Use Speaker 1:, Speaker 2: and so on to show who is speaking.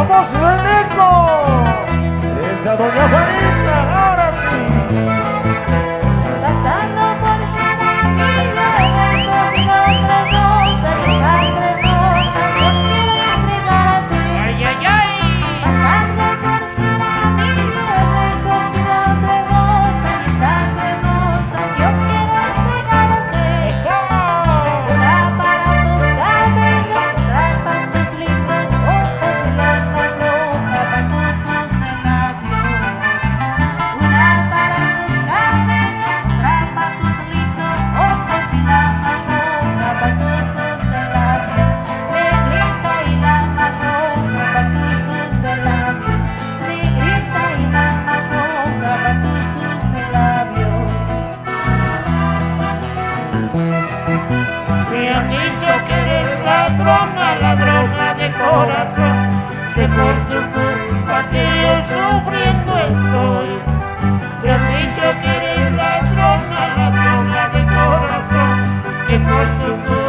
Speaker 1: Vamos, Reneco. Esa doña Juanita, ahora sí.
Speaker 2: Pasando por Jaramillo he recogido tres rosas de sangre rosa, yo quiero entregar a ti.
Speaker 3: ¡Ay, ay, ay!
Speaker 2: Pasando por Jaramillo he recogido tres rosas de sangre rosa, yo quiero entregar a ti.
Speaker 3: ¡Eso!
Speaker 2: Una para tus cabellos, otra para tus lindos ojos y la otra roja para tus dulces labios. Una para tus cabellos, otra para tus lindos ojos y la más roja para tus dulces labios. Negrita y la más roja para tus dulces labios. Negrita y la más roja para tus dulces labios.
Speaker 3: Me han dicho que eres ladrona de corazón, que por tu culpa que yo sufriendo estoy. Me han dicho que eres ladrona de corazón, que por tu culpa